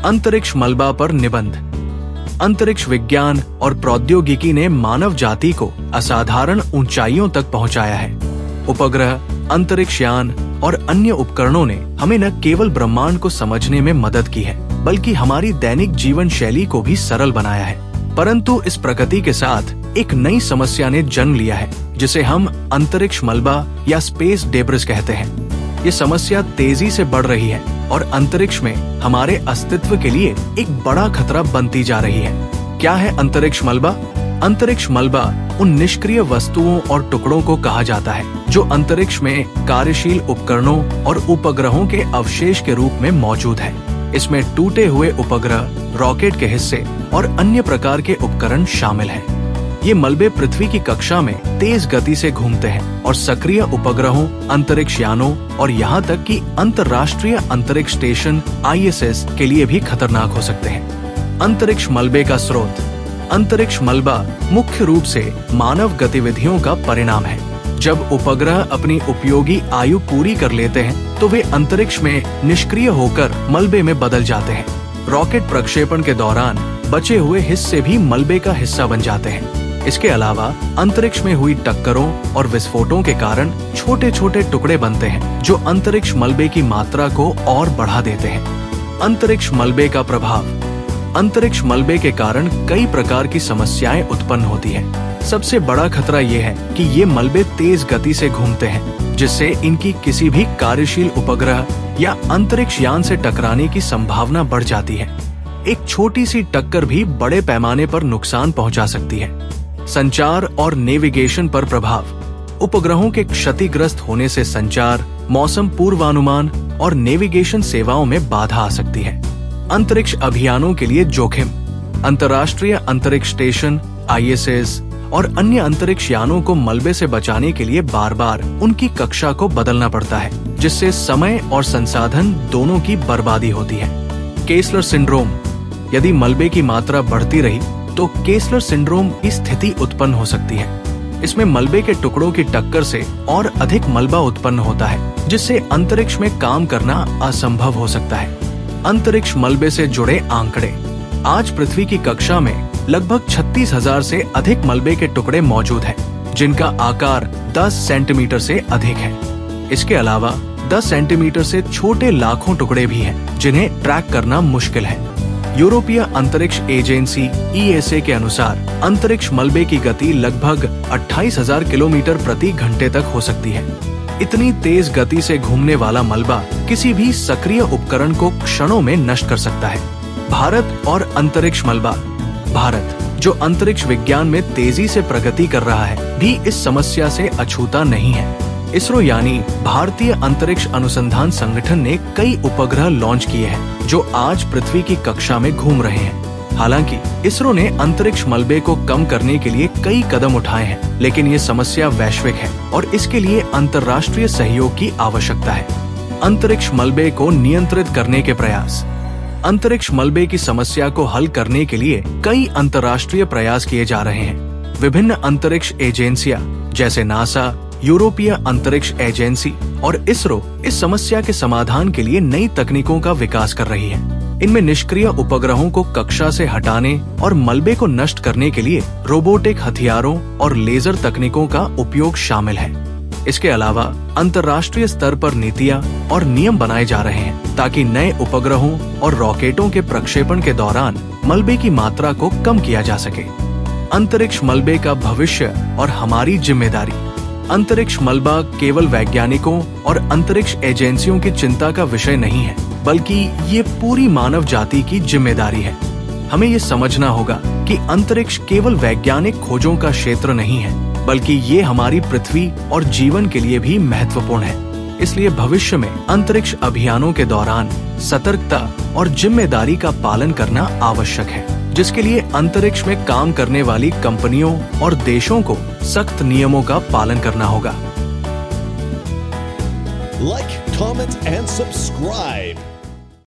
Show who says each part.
Speaker 1: अंतरिक्ष मलबा पर निबंध। अंतरिक्ष विज्ञान और प्रौद्योगिकी ने मानव जाति को असाधारण ऊंचाइयों तक पहुंचाया है। उपग्रह, अंतरिक्ष यान और अन्य उपकरणों ने हमें न केवल ब्रह्मांड को समझने में मदद की है, बल्कि हमारी दैनिक जीवन शैली को भी सरल बनाया है। परंतु इस प्रगति के साथ एक नई समस्या ने जन्म लिया है, जिसे हम अंतरिक्ष मलबा या स्पेस डेब्रिस कहते हैं। ये समस्या तेजी से बढ़ रही है और अंतरिक्ष में हमारे अस्तित्व के लिए एक बड़ा खतरा बनती जा रही है। क्या है अंतरिक्ष मलबा? अंतरिक्ष मलबा उन निष्क्रिय वस्तुओं और टुकड़ों को कहा जाता है जो अंतरिक्ष में कार्यशील उपकरणों और उपग्रहों के अवशेष के रूप में मौजूद है। इसमें टूटे हुए उपग्रह, रॉकेट के हिस्से और अन्य प्रकार के उपकरण शामिल हैं। ये मलबे पृथ्वी की कक्षा में तेज गति से घूमते हैं और सक्रिय उपग्रहों, अंतरिक्ष यानों और यहाँ तक कि अंतर्राष्ट्रीय अंतरिक्ष स्टेशन ISS के लिए भी खतरनाक हो सकते हैं। अंतरिक्ष मलबे का स्रोत। अंतरिक्ष मलबा मुख्य रूप से मानव गतिविधियों का परिणाम है। जब उपग्रह अपनी उपयोगी आयु पूरी कर लेते हैं तो वे अंतरिक्ष में निष्क्रिय होकर मलबे में बदल जाते हैं। रॉकेट प्रक्षेपण के दौरान बचे हुए हिस्से भी मलबे का हिस्सा बन जाते हैं। इसके अलावा अंतरिक्ष में हुई टक्करों और विस्फोटों के कारण छोटे छोटे टुकड़े बनते हैं जो अंतरिक्ष मलबे की मात्रा को और बढ़ा देते हैं। अंतरिक्ष मलबे का प्रभाव। अंतरिक्ष मलबे के कारण कई प्रकार की समस्याएं उत्पन्न होती हैं। सबसे बड़ा खतरा ये है कि ये मलबे तेज गति से घूमते हैं, जिससे इनकी किसी भी कार्यशील उपग्रह या अंतरिक्ष यान से टकराने की संभावना बढ़ जाती है। एक छोटी सी टक्कर भी बड़े पैमाने पर नुकसान पहुंचा सकती है। संचार और नेविगेशन पर प्रभाव। उपग्रहों के क्षतिग्रस्त होने से संचार, मौसम पूर्वानुमान और नेविगेशन सेवाओं में बाधा आ सकती है। अंतरिक्ष अभियानों के लिए जोखिम। अंतर्राष्ट्रीय अंतरिक्ष स्टेशन ISS और अन्य अंतरिक्ष यानों को मलबे से बचाने के लिए बार बार उनकी कक्षा को बदलना पड़ता है, जिससे समय और संसाधन दोनों की बर्बादी होती है। केसलर सिंड्रोम। यदि मलबे की मात्रा बढ़ती रही तो केसलर सिंड्रोम की स्थिति उत्पन्न हो सकती है। इसमें मलबे के टुकड़ों की टक्कर से और अधिक मलबा उत्पन्न होता है, जिससे अंतरिक्ष में काम करना असंभव हो सकता है। अंतरिक्ष मलबे से जुड़े आंकड़े। आज पृथ्वी की कक्षा में लगभग 36,000 से अधिक मलबे के टुकड़े मौजूद हैं, जिनका आकार 10 सेंटीमीटर से अधिक है। इसके अलावा 10 सेंटीमीटर से छोटे लाखों टुकड़े भी हैं, जिन्हें ट्रैक करना मुश्किल है। यूरोपीय अंतरिक्ष एजेंसी ESA के अनुसार अंतरिक्ष मलबे की गति लगभग 28,000 किलोमीटर प्रति घंटे तक हो सकती है। इतनी तेज गति से घूमने वाला मलबा किसी भी सक्रिय उपकरण को क्षणों में नष्ट कर सकता है। भारत और अंतरिक्ष मलबा। भारत, जो अंतरिक्ष विज्ञान में तेजी से प्रगति कर रहा है, भी इस समस्या से अछूता नहीं है। इसरो यानी भारतीय अंतरिक्ष अनुसंधान संगठन ने कई उपग्रह लॉन्च किए हैं जो आज पृथ्वी की कक्षा में घूम रहे हैं। हालांकि इसरो ने अंतरिक्ष मलबे को कम करने के लिए कई कदम उठाए हैं, लेकिन ये समस्या वैश्विक है और इसके लिए अंतर्राष्ट्रीय सहयोग की आवश्यकता है। अंतरिक्ष मलबे को नियंत्रित करने के प्रयास। अंतरिक्ष मलबे की समस्या को हल करने के लिए कई अंतर्राष्ट्रीय प्रयास किए जा रहे हैं। विभिन्न अंतरिक्ष एजेंसियां जैसे नासा, यूरोपीय अंतरिक्ष एजेंसी और इसरो इस समस्या के समाधान के लिए नई तकनीकों का विकास कर रही है। इनमें निष्क्रिय उपग्रहों को कक्षा से हटाने और मलबे को नष्ट करने के लिए रोबोटिक हथियारों और लेजर तकनीकों का उपयोग शामिल है। इसके अलावा अंतर्राष्ट्रीय स्तर पर नीतियां और नियम बनाए जा रहे हैं ताकि नए उपग्रहों और रॉकेटों के प्रक्षेपण के दौरान मलबे की मात्रा को कम किया जा सके। अंतरिक्ष मलबे का भविष्य और हमारी जिम्मेदारी। अंतरिक्ष मलबा केवल वैज्ञानिकों और अंतरिक्ष एजेंसियों की चिंता का विषय नहीं है, बल्कि ये पूरी मानव जाति की जिम्मेदारी है। हमें ये समझना होगा कि अंतरिक्ष केवल वैज्ञानिक खोजों का क्षेत्र नहीं है, बल्कि ये हमारी पृथ्वी और जीवन के लिए भी महत्वपूर्ण है। इसलिए भविष्य में अंतरिक्ष अभियानों के दौरान सतर्कता और जिम्मेदारी का पालन करना आवश्यक है, जिसके लिए अंतरिक्ष में काम करने वाली कंपनियों और देशों को सख्त नियमों का पालन करना होगा।
Speaker 2: Like, comment and subscribe.